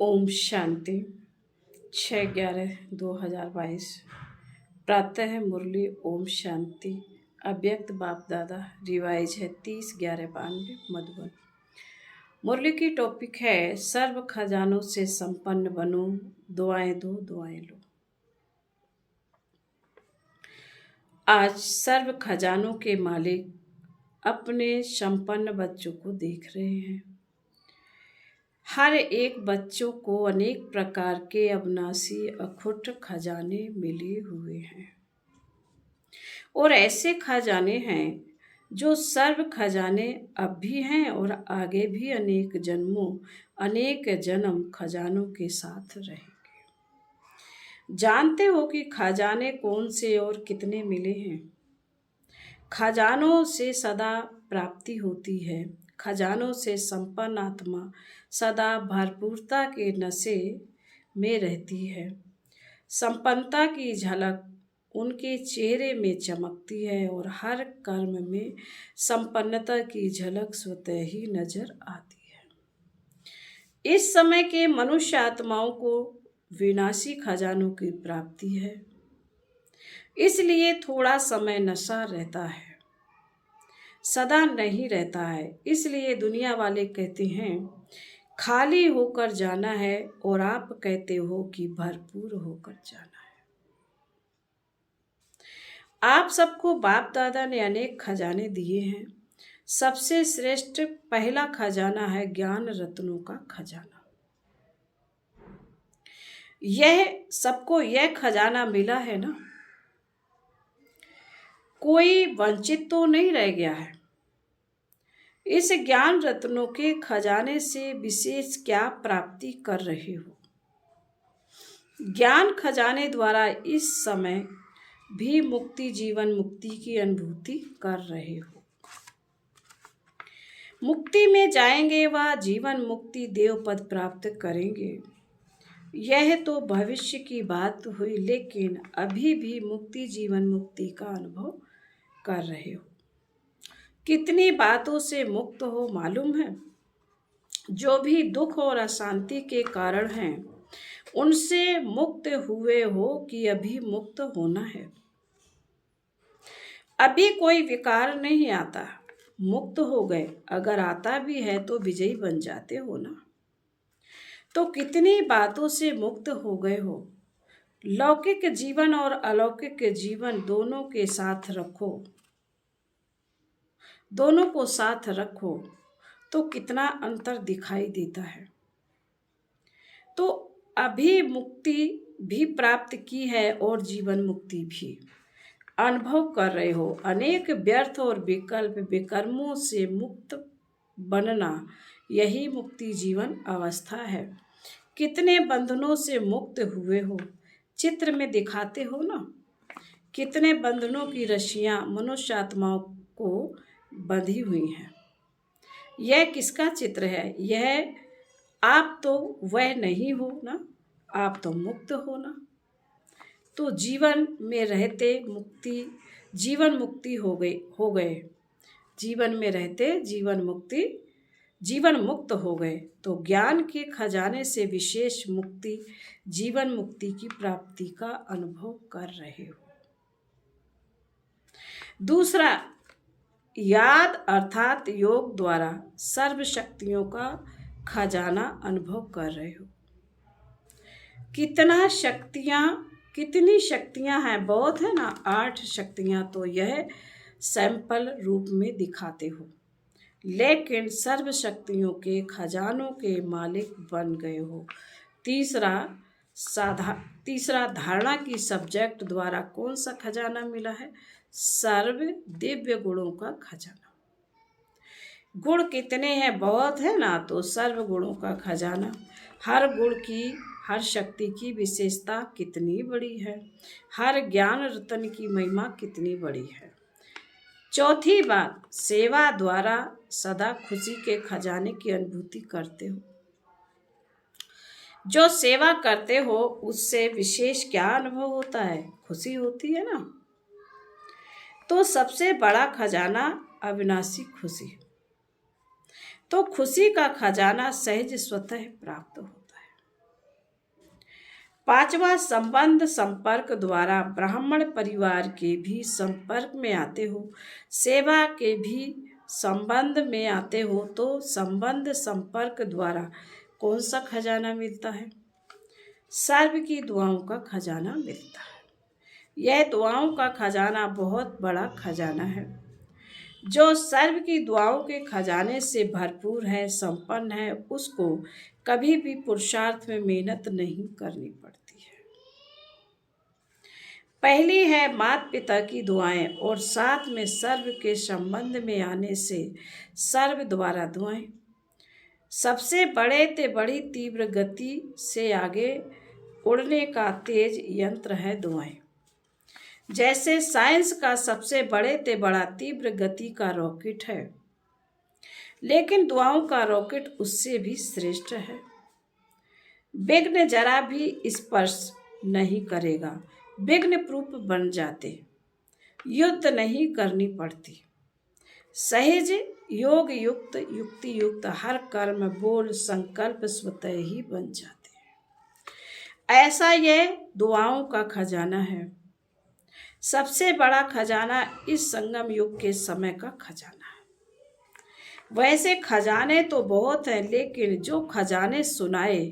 ओम शांति 6/11/2022 प्रातः मुरली ओम शांति अव्यक्त बाप दादा रिवाइज है 30/11/92 मधुबन। मुरली की टॉपिक है सर्व खजानों से संपन्न बनो, दुआएं दो दुआएं लो। आज सर्व खजानों के मालिक अपने संपन्न बच्चों को देख रहे हैं। हर एक बच्चों को अनेक प्रकार के अविनाशी अखुट खजाने मिले हुए हैं और ऐसे खजाने हैं जो सर्व खजाने अब भी हैं और आगे भी अनेक जन्म खजानों के साथ रहेंगे। जानते हो कि खजाने कौन से और कितने मिले हैं? खजानों से सदा प्राप्ति होती है। खजानों से संपन्न आत्मा सदा भरपूरता के नशे में रहती है। संपन्नता की झलक उनके चेहरे में चमकती है और हर कर्म में संपन्नता की झलक स्वतः ही नजर आती है। इस समय के मनुष्य आत्माओं को विनाशी खजानों की प्राप्ति है, इसलिए थोड़ा समय नशा रहता है, सदा नहीं रहता है। इसलिए दुनिया वाले कहते हैं खाली होकर जाना है और आप कहते हो कि भरपूर होकर जाना है। आप सबको बाप दादा ने अनेक खजाने दिए हैं। सबसे श्रेष्ठ पहला खजाना है ज्ञान रत्नों का खजाना। सबको यह खजाना मिला है ना, कोई वंचित तो नहीं रह गया है। इस ज्ञान रत्नों के खजाने से विशेष क्या प्राप्ति कर रहे हो? ज्ञान खजाने द्वारा इस समय भी मुक्ति, जीवन मुक्ति की अनुभूति कर रहे हो। मुक्ति में जाएंगे व जीवन मुक्ति देव पद प्राप्त करेंगे। यह तो भविष्य की बात हुई, लेकिन अभी भी मुक्ति, जीवन मुक्ति का अनुभव कर रहे हो। कितनी बातों से मुक्त हो मालूम है? जो भी दुख और अशांति के कारण हैं, उनसे मुक्त हुए हो कि अभी मुक्त होना है? अभी कोई विकार नहीं आता, मुक्त हो गए। अगर आता भी है तो विजयी बन जाते हो ना। तो कितनी बातों से मुक्त हो गए हो। लौकिक जीवन और अलौकिक जीवन दोनों के साथ रखो, दोनों को साथ रखो तो कितना अंतर दिखाई देता है। तो अभी मुक्ति भी प्राप्त की है और जीवन मुक्ति भी अनुभव कर रहे हो। अनेक व्यर्थ और विकर्मों से मुक्त बनना, यही मुक्ति जीवन अवस्था है। कितने बंधनों से मुक्त हुए हो, चित्र में दिखाते हो ना। कितने बंधनों की रस्सियां मनुष्य आत्माओं को बंधी हुई हैं। यह किसका चित्र है? यह आप तो वह नहीं हो ना, आप तो मुक्त हो ना। तो जीवन में रहते जीवन मुक्ति हो गए। जीवन में रहते जीवन मुक्त हो गए। तो ज्ञान के खजाने से विशेष मुक्ति, जीवन मुक्ति की प्राप्ति का अनुभव कर रहे हो। दूसरा, याद अर्थात योग द्वारा सर्व शक्तियों का खजाना अनुभव कर रहे हो। कितनी शक्तियां हैं? बहुत है ना, 8 शक्तियां तो यह सैंपल रूप में दिखाते हो, लेकिन सर्व शक्तियों के खजानों के मालिक बन गए हो। तीसरा धारणा की सब्जेक्ट द्वारा कौन सा खजाना मिला है? सर्व दिव्य गुणों का खजाना। गुण कितने हैं? बहुत है ना। तो सर्व गुणों का खजाना, हर गुण की, हर शक्ति की विशेषता कितनी बड़ी है। हर ज्ञान रत्न की महिमा कितनी बड़ी है। चौथी बात, सेवा द्वारा सदा खुशी के खजाने की अनुभूति करते हो। जो सेवा करते हो उससे विशेष क्या अनुभव होता है? खुशी होती है ना। तो सबसे बड़ा खजाना अविनाशी खुशी। तो खुशी का खजाना सहज स्वतः प्राप्त होता है। पांचवा, संबंध संपर्क द्वारा ब्राह्मण परिवार के भी संपर्क में आते हो, सेवा के भी संबंध में आते हो, तो संबंध संपर्क द्वारा कौन सा खजाना मिलता है? सर्व की दुआओं का खजाना मिलता है। यह दुआओं का खजाना बहुत बड़ा खजाना है। जो सर्व की दुआओं के खजाने से भरपूर है, संपन्न है, उसको कभी भी पुरुषार्थ में मेहनत नहीं करनी पड़ती है। पहली है माता पिता की दुआएं और साथ में सर्व के संबंध में आने से सर्व द्वारा दुआएं। सबसे बड़े ते बड़ी तीव्र गति से आगे उड़ने का तेज यंत्र है दुआएं। जैसे साइंस का सबसे बड़े ते बड़ा तीव्र गति का रॉकेट है, लेकिन दुआओं का रॉकेट उससे भी श्रेष्ठ है। विघ्न जरा भी स्पर्श नहीं करेगा, विघ्न प्रूफ बन जाते, युद्ध नहीं करनी पड़ती, सहज योग युक्त युक्ति युक्त हर कर्म बोल संकल्प स्वतः ही बन जाते हैं। ऐसा यह दुआओं का खजाना है। सबसे बड़ा खजाना इस संगम युग के समय का खजाना है। वैसे खजाने तो बहुत हैं, लेकिन जो खजाने सुनाए,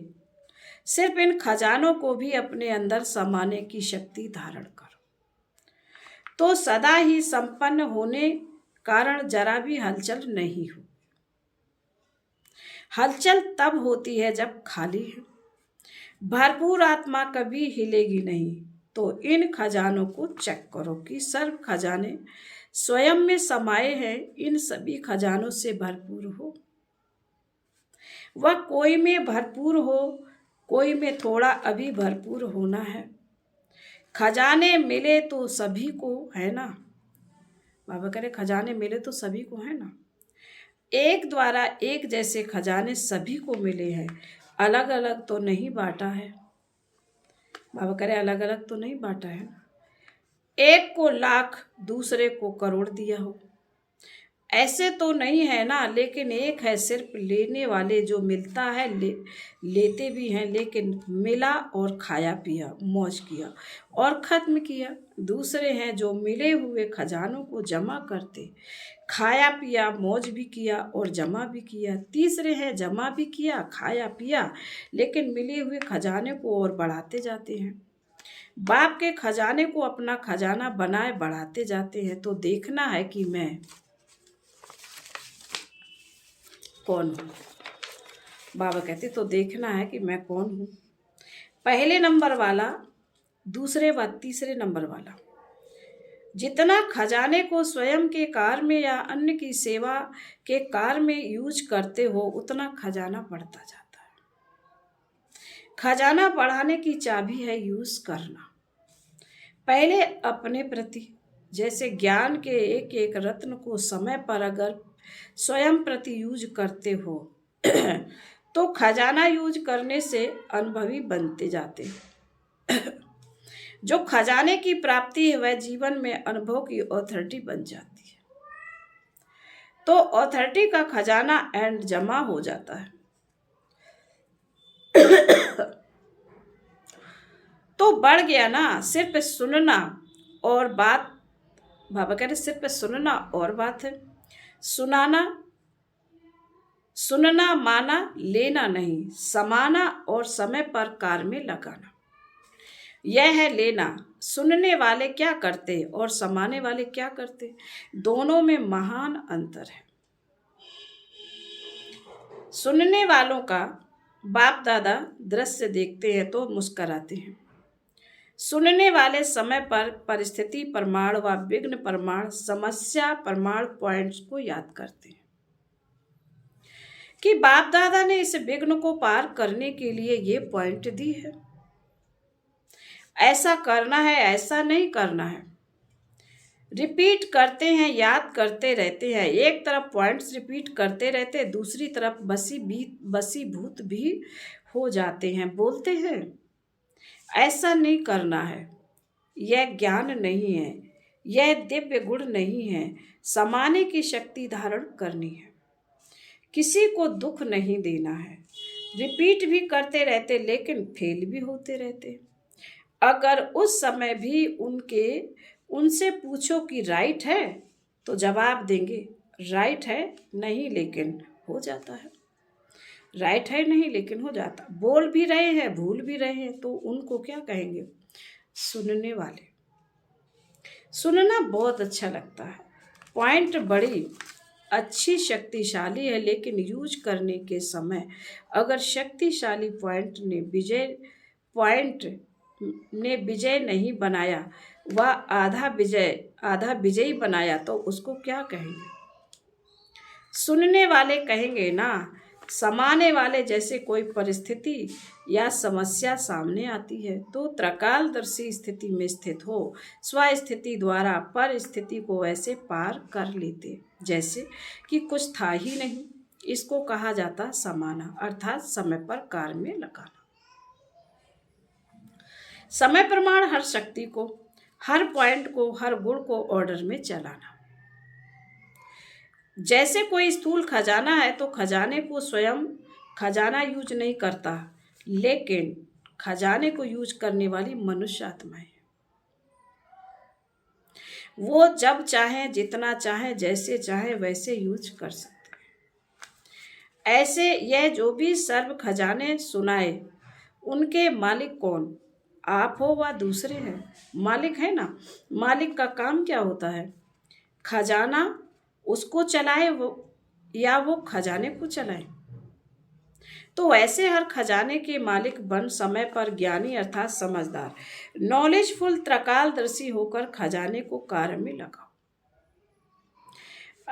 सिर्फ इन खजानों को भी अपने अंदर समाने की शक्ति धारण करो, तो सदा ही संपन्न होने कारण जरा भी हलचल नहीं हो। हलचल तब होती है जब खाली है। भरपूर आत्मा कभी हिलेगी नहीं। तो इन खजानों को चेक करो कि सर्व खजाने स्वयं में समाये हैं। इन सभी खजानों से भरपूर हो। वह कोई में भरपूर हो, कोई में थोड़ा अभी भरपूर होना है। खजाने मिले तो सभी को है ना। बाबा कह रहे खजाने मिले तो सभी को है ना। एक द्वारा एक जैसे खजाने सभी को मिले हैं, अलग अलग तो नहीं बांटा है। बाबा कह रहे अलग अलग तो नहीं बांटा है। एक को लाख दूसरे को करोड़ दिया हो, ऐसे तो नहीं है ना। लेकिन एक है सिर्फ लेने वाले, जो मिलता है लेते भी हैं, लेकिन मिला और खाया पिया मौज किया और ख़त्म किया। दूसरे हैं जो मिले हुए खजानों को जमा करते, खाया पिया मौज भी किया और जमा भी किया। तीसरे हैं जमा भी किया खाया पिया, लेकिन मिले हुए खजाने को और बढ़ाते जाते हैं। बाप के खजाने को अपना खजाना बनाए बढ़ाते जाते हैं। तो देखना है कि मैं कौन हूँ। बाबा कहते तो देखना है कि मैं कौन हूँ। पहले नंबर वाला, दूसरे व तीसरे नंबर वाला, जितना खजाने को स्वयं के कार्य में या अन्य की सेवा के कार्य में यूज करते हो, उतना खजाना बढ़ता जाता है। खजाना बढ़ाने की चाबी है यूज करना। पहले अपने प्रति, जैसे ज्ञान के एक एक रत्न को समय पर अगर स्वयं प्रति यूज करते हो तो खजाना यूज करने से अनुभवी बनते जाते हैं। जो खजाने की प्राप्ति है वह जीवन में अनुभव की ऑथोरिटी बन जाती है। तो ऑथोरिटी का खजाना एंड जमा हो जाता है। तो बढ़ गया ना। सिर्फ सुनना और बात, बाबा कह रहे सिर्फ सुनना और बात है। सुनना माना लेना नहीं, समाना और समय पर कार्य में लगाना, यह है लेना। सुनने वाले क्या करते और समाने वाले क्या करते, दोनों में महान अंतर है। सुनने वालों का बाप दादा दृश्य देखते हैं तो मुस्कराते हैं। सुनने वाले समय पर परिस्थिति प्रमाण व विघ्न प्रमाण, समस्या प्रमाण पॉइंट्स को याद करते हैं कि बाप दादा ने इस विघ्न को पार करने के लिए ये पॉइंट दी है। ऐसा करना है, ऐसा नहीं करना है। रिपीट करते हैं, याद करते रहते हैं। एक तरफ पॉइंट्स रिपीट करते रहते, दूसरी तरफ बसीभूत भी हो जाते हैं, बोलते हैं। ऐसा नहीं करना है। यह ज्ञान नहीं है, यह दिव्य गुण नहीं है। समाने की शक्ति धारण करनी है। किसी को दुख नहीं देना है। रिपीट भी करते रहते लेकिन फेल भी होते रहते। अगर उस समय भी उनसे पूछो कि राइट है, तो जवाब देंगे राइट है नहीं लेकिन हो जाता है। राइट है नहीं लेकिन हो जाता। बोल भी रहे हैं भूल भी रहे हैं, तो उनको क्या कहेंगे? सुनने वाले। सुनना बहुत अच्छा लगता है। पॉइंट बड़ी अच्छी शक्तिशाली है, लेकिन यूज करने के समय अगर शक्तिशाली पॉइंट ने विजय नहीं बनाया, वह आधा विजयी बनाया, तो उसको क्या कहेंगे? सुनने वाले कहेंगे ना। समाने वाले, जैसे कोई परिस्थिति या समस्या सामने आती है तो त्रिकालदर्शी स्थिति में स्थित हो स्वस्थिति द्वारा परिस्थिति को ऐसे पार कर लेते जैसे कि कुछ था ही नहीं। इसको कहा जाता समाना, अर्थात समय पर कार्य में लगाना। समय प्रमाण हर शक्ति को, हर पॉइंट को, हर गुण को ऑर्डर में चलाना। जैसे कोई स्थूल खजाना है तो खजाने को स्वयं खजाना यूज नहीं करता, लेकिन खजाने को यूज करने वाली मनुष्य आत्माएं, वो जब चाहे, जितना चाहे, जैसे चाहे वैसे यूज कर सकते हैं। ऐसे यह जो भी सर्व खजाने सुनाए, उनके मालिक कौन? आप हो व दूसरे हैं? मालिक है ना। मालिक का काम क्या होता है? खजाना उसको चलाए या वो खजाने को चलाए। तो ऐसे हर खजाने के मालिक बन समय पर ज्ञानी अर्थात समझदार, नॉलेजफुल, त्रिकालदर्शी होकर खजाने को कार्य में लगाओ।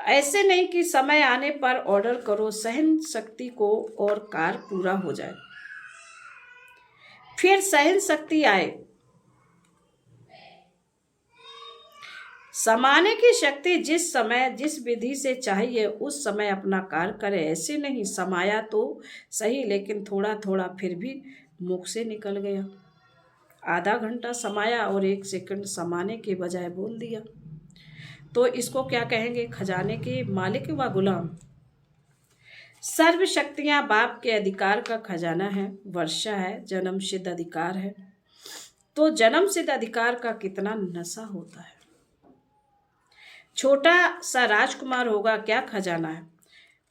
ऐसे नहीं कि समय आने पर ऑर्डर करो सहन शक्ति को और कार्य पूरा हो जाए, फिर सहन शक्ति आए। समाने की शक्ति जिस समय जिस विधि से चाहिए उस समय अपना कार्य करे। ऐसे नहीं समाया तो सही, लेकिन थोड़ा थोड़ा फिर भी मुख से निकल गया। आधा घंटा समाया और 1 सेकंड समाने के बजाय बोल दिया, तो इसको क्या कहेंगे? खजाने के मालिक व गुलाम। सर्व शक्तियां बाप के अधिकार का खजाना है। वर्षा है, जन्म सिद्ध अधिकार है। तो जन्म सिद्ध अधिकार का कितना नशा होता है। छोटा सा राजकुमार होगा, क्या खजाना है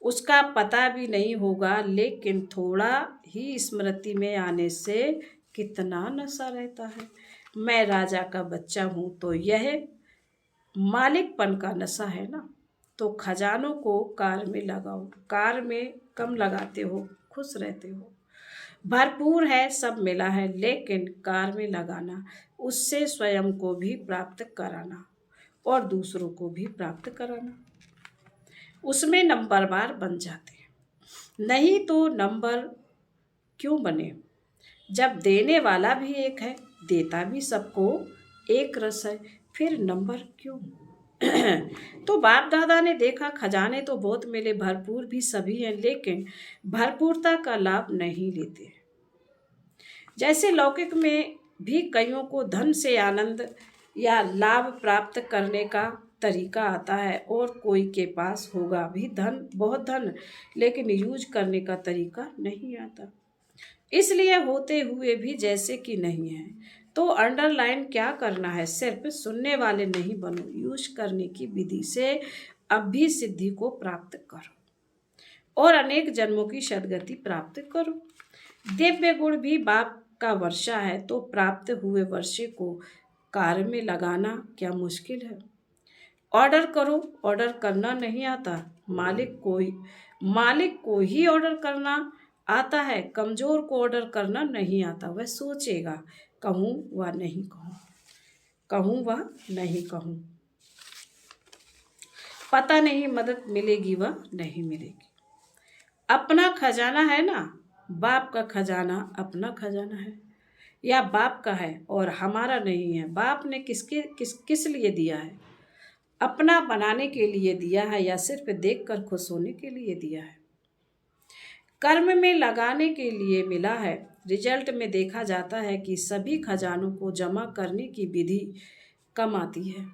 उसका पता भी नहीं होगा, लेकिन थोड़ा ही स्मृति में आने से कितना नशा रहता है। मैं राजा का बच्चा हूं, तो यह मालिकपन का नशा है ना। तो खजानों को कार में लगाओ। कार में कम लगाते हो, खुश रहते हो। भरपूर है, सब मिला है, लेकिन कार में लगाना, उससे स्वयं को भी प्राप्त कराना और दूसरों को भी प्राप्त कराना, उसमें नंबरवार बन जाते हैं। नहीं तो नंबर क्यों बने जब देने वाला भी एक है, देता भी सबको एक रस है, फिर नंबर क्यों? तो बाप दादा ने देखा खजाने तो बहुत मिले, भरपूर भी सभी हैं, लेकिन भरपूरता का लाभ नहीं लेते। जैसे लौकिक में भी कईयों को धन से आनंद या लाभ प्राप्त करने का तरीका आता है, और कोई के पास होगा भी धन, बहुत धन, लेकिन यूज करने का तरीका नहीं आता, इसलिए होते हुए भी जैसे कि नहीं है। तो अंडरलाइन क्या करना है? सिर्फ सुनने वाले नहीं बनो, यूज करने की विधि से अब भी सिद्धि को प्राप्त करो और अनेक जन्मों की सद्गति प्राप्त करो। दिव्य गुण भी बाप का वर्षा है, तो प्राप्त हुए वर्षे को कार्य में लगाना क्या मुश्किल है? ऑर्डर करो। ऑर्डर करना नहीं आता, मालिक को ही ऑर्डर करना आता है। कमजोर को ऑर्डर करना नहीं आता, वह सोचेगा कहूँ व नहीं कहूँ, कहूँ व नहीं कहूँ, पता नहीं मदद मिलेगी व नहीं मिलेगी। अपना खजाना है ना, बाप का खजाना अपना खजाना है या बाप का है और हमारा नहीं है। बाप ने किस लिए दिया है? अपना बनाने के लिए दिया है या सिर्फ देखकर खुश होने के लिए दिया है? कर्म में लगाने के लिए मिला है। रिजल्ट में देखा जाता है कि सभी खजानों को जमा करने की विधि कम आती है।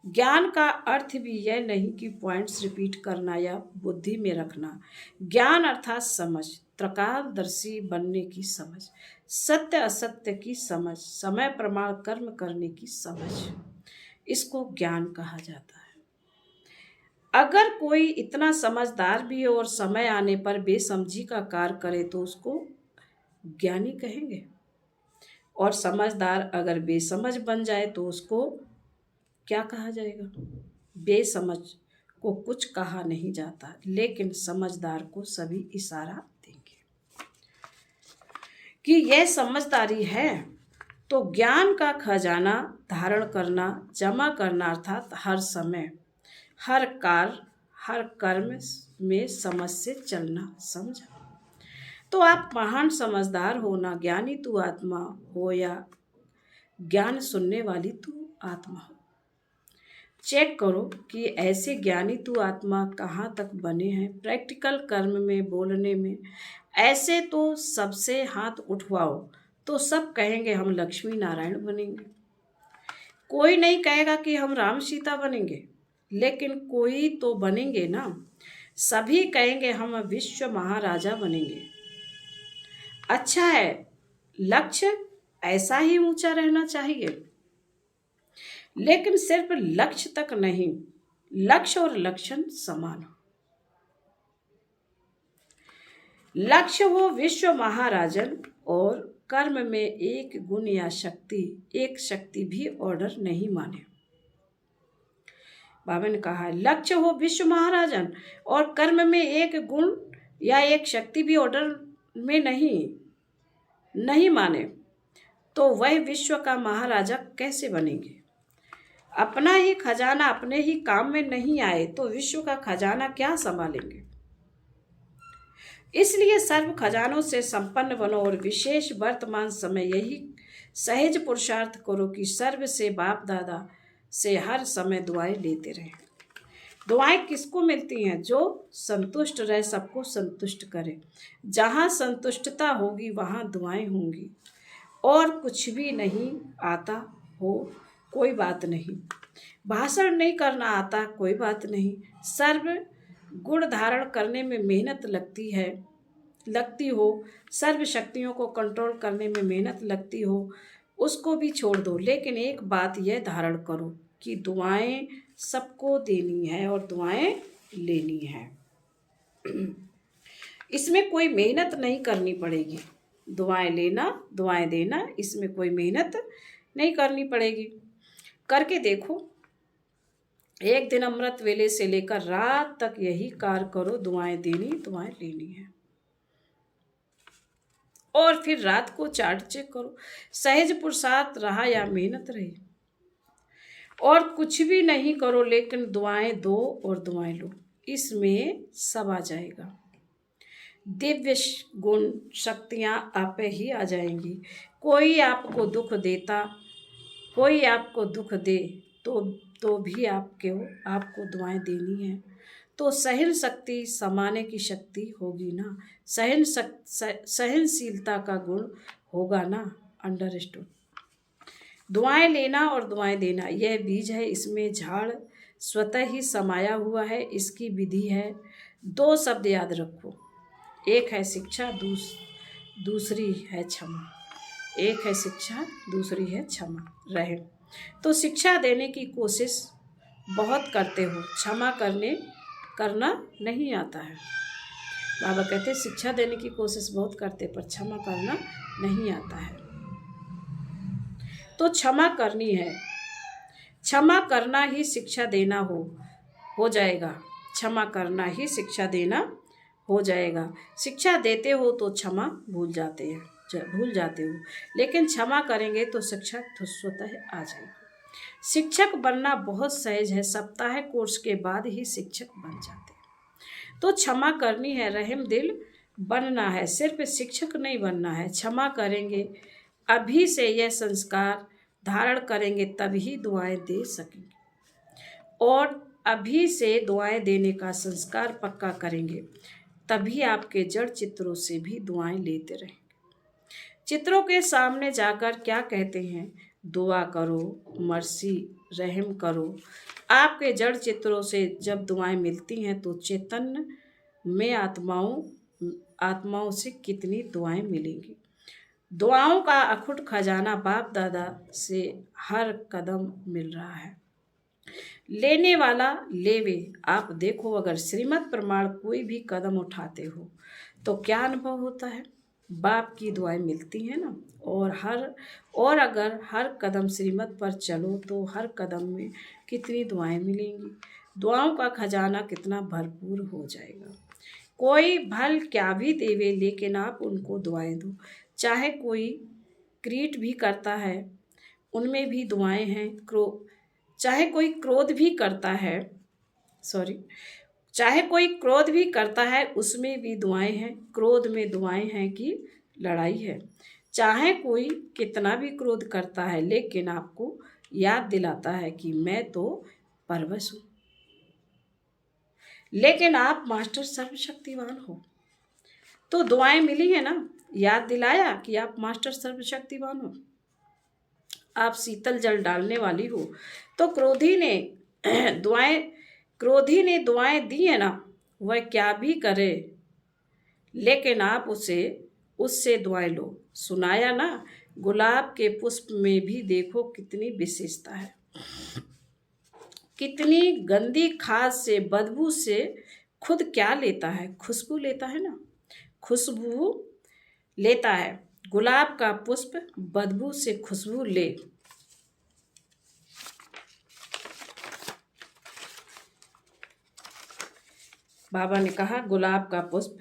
ज्ञान का अर्थ भी यह नहीं कि पॉइंट्स रिपीट करना या बुद्धि में रखना। ज्ञान अर्थात समझ, त्रकालदर्शी बनने की समझ, सत्य असत्य की समझ, समय प्रमाण कर्म करने की समझ, इसको ज्ञान कहा जाता है। अगर कोई इतना समझदार भी हो और समय आने पर बेसमझी का कार्य करे तो उसको ज्ञानी कहेंगे, और समझदार अगर बेसमझ बन जाए तो उसको क्या कहा जाएगा? बेसमझ को कुछ कहा नहीं जाता, लेकिन समझदार को सभी इशारा देंगे कि यह समझदारी है। तो ज्ञान का खजाना धारण करना, जमा करना, अर्थात हर समय, हर कार्य, हर कर्म में समझ से चलना, समझा। तो आप महान समझदार हो ना, ज्ञानी तू आत्मा हो या ज्ञान सुनने वाली तू आत्मा हो। चेक करो कि ऐसे ज्ञानी तू आत्मा कहाँ तक बने हैं प्रैक्टिकल कर्म में, बोलने में। ऐसे तो सबसे हाथ उठवाओ तो सब कहेंगे हम लक्ष्मी नारायण बनेंगे। कोई नहीं कहेगा कि हम राम सीता बनेंगे, लेकिन कोई तो बनेंगे ना। सभी कहेंगे हम विश्व महाराजा बनेंगे। अच्छा है, लक्ष्य ऐसा ही ऊंचा रहना चाहिए, लेकिन सिर्फ लक्ष्य तक नहीं, लक्ष्य और लक्षण समान हो। लक्ष्य हो विश्व महाराजन, और कर्म में एक गुण या शक्ति, एक शक्ति भी ऑर्डर नहीं माने। बाबा ने कहा लक्ष्य हो विश्व महाराजन और कर्म में एक गुण या एक शक्ति भी ऑर्डर में नहीं माने, तो वह विश्व का महाराजा कैसे बनेंगे? अपना ही खजाना अपने ही काम में नहीं आए तो विश्व का खजाना क्या संभालेंगे? इसलिए सर्व खजानों से संपन्न बनो और विशेष वर्तमान समय यही सहज पुरुषार्थ करो कि सर्व से, बाप दादा से हर समय दुआएं लेते रहें। दुआएं किसको मिलती हैं? जो संतुष्ट रहे, सबको संतुष्ट करे। जहाँ संतुष्टता होगी वहाँ दुआएं होंगी। और कुछ भी नहीं आता हो कोई बात नहीं, भाषण नहीं करना आता कोई बात नहीं, सर्व गुण धारण करने में मेहनत लगती हो, सर्व शक्तियों को कंट्रोल करने में मेहनत लगती हो, उसको भी छोड़ दो। लेकिन एक बात यह धारण करो कि दुआएं सबको देनी है और दुआएं लेनी है। इसमें कोई मेहनत नहीं करनी पड़ेगी। दुआएं लेना, दुआएं देना, इसमें कोई मेहनत नहीं करनी पड़ेगी। करके देखो। एक दिन अमृत वेले से लेकर रात तक यही कार्य करो, दुआएं देनी, दुआएं लेनी है। और फिर रात को चार्ट चेक करो, सहज पुरुषार्थ रहा या मेहनत रही। और कुछ भी नहीं करो, लेकिन दुआएं दो और दुआएं लो, इसमें सब आ जाएगा। दिव्य गुण शक्तियां आप ही आ जाएंगी। कोई आपको दुख देता, कोई आपको दुख दे तो भी आपको दुआएं देनी है। तो सहन शक्ति, समाने की शक्ति होगी ना, सहनशीलता का गुण होगा ना। अंडरस्टूड। दुआएं लेना और दुआएं देना यह बीज है, इसमें झाड़ स्वतः ही समाया हुआ है। इसकी विधि है, 2 शब्द याद रखो, एक है शिक्षा, दूसरी है क्षमा। एक है शिक्षा, दूसरी है क्षमा, रहम। तो शिक्षा देने की कोशिश बहुत करते हो, क्षमा करना नहीं आता है। बाबा कहते शिक्षा देने की कोशिश बहुत करते पर क्षमा करना नहीं आता है। तो क्षमा करनी है, क्षमा करना ही शिक्षा देना हो जाएगा। क्षमा करना ही शिक्षा देना हो जाएगा। शिक्षा देते हो तो क्षमा भूल जाते हो, लेकिन क्षमा करेंगे तो शिक्षा स्वतः आ जाएगी। शिक्षक बनना बहुत सहज है, सप्ताह कोर्स के बाद ही शिक्षक बन जाते हैं। तो क्षमा करनी है, रहम दिल बनना है, सिर्फ शिक्षक नहीं बनना है। क्षमा करेंगे, अभी से यह संस्कार धारण करेंगे तभी दुआएं दे सकेंगे, और अभी से दुआएं देने का संस्कार पक्का करेंगे तभी आपके जड़ चित्रों से भी दुआएं लेते रहेंगे। चित्रों के सामने जाकर क्या कहते हैं? दुआ करो, मर्सी, रहम करो। आपके जड़ चित्रों से जब दुआएं मिलती हैं तो चैतन्य में आत्माओं आत्माओं से कितनी दुआएं मिलेंगी। दुआओं का अखुट खजाना बाप दादा से हर कदम मिल रहा है। लेने वाला लेवे। आप देखो, अगर श्रीमत प्रमाण कोई भी कदम उठाते हो तो क्या अनुभव होता है? बाप की दुआएं मिलती हैं ना। और अगर हर कदम श्रीमत पर चलो तो हर कदम में कितनी दुआएं मिलेंगी। दुआओं का खजाना कितना भरपूर हो जाएगा। कोई भल क्या भी देवे, लेकिन आप उनको दुआएं दो। चाहे कोई क्रीट भी करता है, उनमें भी दुआएं हैं। चाहे कोई क्रोध भी करता है, चाहे कोई क्रोध भी करता है, उसमें भी दुआएं हैं। क्रोध में दुआएं हैं कि लड़ाई है। चाहे कोई कितना भी क्रोध करता है, लेकिन आपको याद दिलाता है कि मैं तो परवश हूं, लेकिन आप मास्टर सर्वशक्तिवान हो। तो दुआएं मिली है ना, याद दिलाया कि आप मास्टर सर्वशक्तिवान हो, आप शीतल जल डालने वाली हो। तो क्रोधी ने दुआएं दी है ना, वह क्या भी करे, लेकिन आप उससे दुआएं लो। सुनाया ना, गुलाब के पुष्प में भी देखो कितनी विशेषता है। कितनी गंदी खाद से, बदबू से खुद क्या लेता है? खुशबू लेता है ना, खुशबू लेता है। गुलाब का पुष्प बदबू से खुशबू ले। बाबा ने कहा गुलाब का पुष्प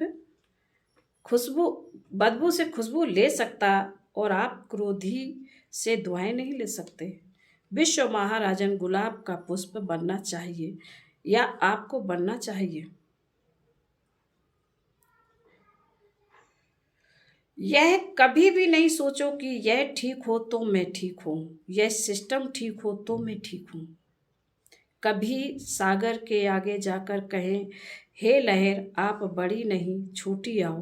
बदबू से खुशबू ले सकता, और आप क्रोधी से दुआएं नहीं ले सकते। विश्व महाराजन गुलाब का पुष्प बनना चाहिए, या आपको बनना चाहिए। यह कभी भी नहीं सोचो कि यह ठीक हो तो मैं ठीक हूं, यह सिस्टम ठीक हो तो मैं ठीक हूं। कभी सागर के आगे जाकर कहें, हे लहर आप बड़ी नहीं छोटी आओ,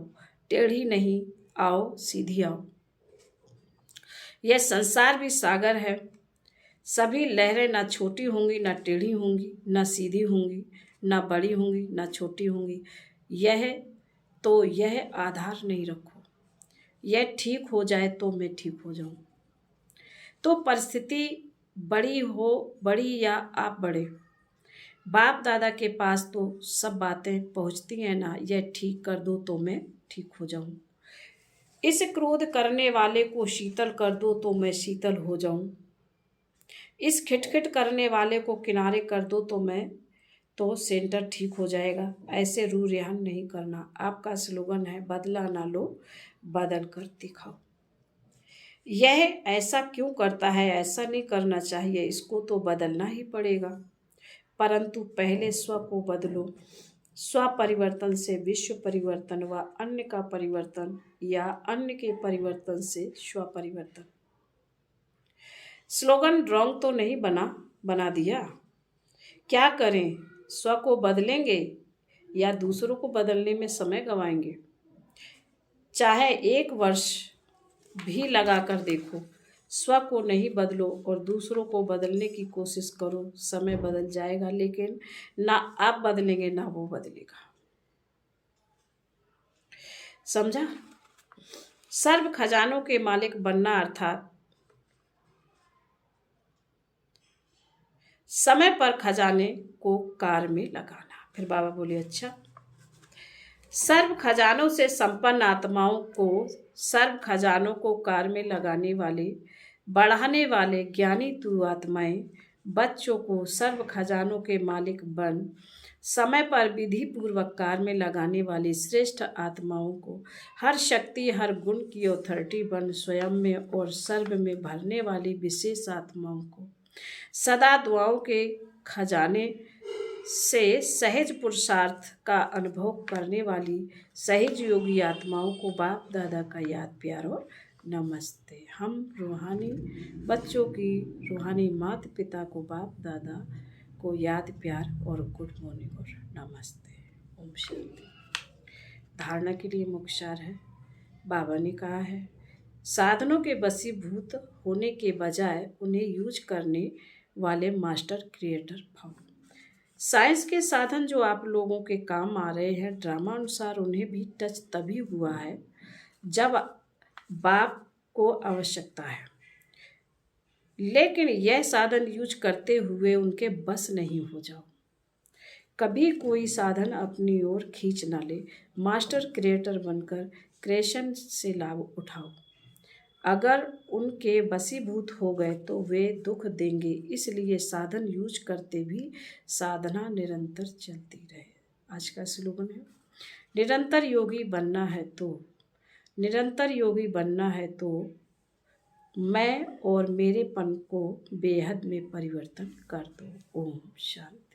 टेढ़ी नहीं आओ सीधी आओ। यह संसार भी सागर है। सभी लहरें ना छोटी होंगी, ना टेढ़ी होंगी, ना सीधी होंगी, ना बड़ी होंगी, ना छोटी होंगी। यह आधार नहीं रखो, यह ठीक हो जाए तो मैं ठीक हो जाऊं। तो परिस्थिति बड़ी या आप बड़े, बाप दादा के पास तो सब बातें पहुंचती हैं ना। यह ठीक कर दो तो मैं ठीक हो जाऊं। इस क्रोध करने वाले को शीतल कर दो तो मैं शीतल हो जाऊं। इस खिटखिट करने वाले को किनारे कर दो तो सेंटर ठीक हो जाएगा। ऐसे रू रेहान नहीं करना। आपका स्लोगन है, बदला ना लो, बदल कर दिखाओ। यह ऐसा क्यों करता है? ऐसा नहीं करना चाहिए, इसको तो बदलना ही पड़ेगा। परंतु पहले स्व को बदलो। स्व परिवर्तन से विश्व परिवर्तन व अन्य का परिवर्तन, या अन्य के परिवर्तन से स्व परिवर्तन। स्लोगन रॉन्ग तो नहीं बना दिया। क्या करें? स्व को बदलेंगे या दूसरों को बदलने में समय गवाएंगे? चाहे 1 वर्ष भी लगा कर देखो, स्व को नहीं बदलो और दूसरों को बदलने की कोशिश करो, समय बदल जाएगा, लेकिन ना आप बदलेंगे ना वो बदलेगा। समझा? सर्व खजानों के मालिक बनना अर्थात समय पर खजाने को कार में लगाना। फिर बाबा बोले, अच्छा, सर्व खजानों से संपन्न आत्माओं को, सर्व खजानों को कार में लगाने वाले, बढ़ाने वाले ज्ञानी तू आत्माएं, बच्चों को सर्व खजानों के मालिक बन, समय पर विधि पूर्वक कार में लगाने वाली श्रेष्ठ आत्माओं को हर शक्ति हर गुण की अथॉरिटी बन, स्वयं में और सर्व में भरने वाली विशेष आत्माओं को सदा दुआओं के खजाने से सहज पुरुषार्थ का अनुभव करने वाली सहज योगी आत्माओं को बाप दादा का याद प्यार और नमस्ते। हम रूहानी बच्चों की, रूहानी माता पिता को बाप दादा को याद प्यार और गुड मॉर्निंग और नमस्ते। ओम शांति। धारणा के लिए मुख्य है, बाबा ने कहा है, साधनों के वशीभूत होने के बजाय उन्हें यूज करने वाले मास्टर क्रिएटर भाव। साइंस के साधन जो आप लोगों के काम आ रहे हैं, ड्रामा अनुसार उन्हें भी टच तभी हुआ है जब बाप को आवश्यकता है, लेकिन यह साधन यूज करते हुए उनके बस नहीं हो जाओ। कभी कोई साधन अपनी ओर खींच ना ले। मास्टर क्रिएटर बनकर क्रिएशन से लाभ उठाओ। अगर उनके वशीभूत हो गए तो वे दुख देंगे, इसलिए साधन यूज करते भी साधना निरंतर चलती रहे। आज का स्लोगन है, निरंतर योगी बनना है तो निरंतर योगी बनना है तो मैं और मेरेपन को बेहद में परिवर्तन कर दो। ओम शांति।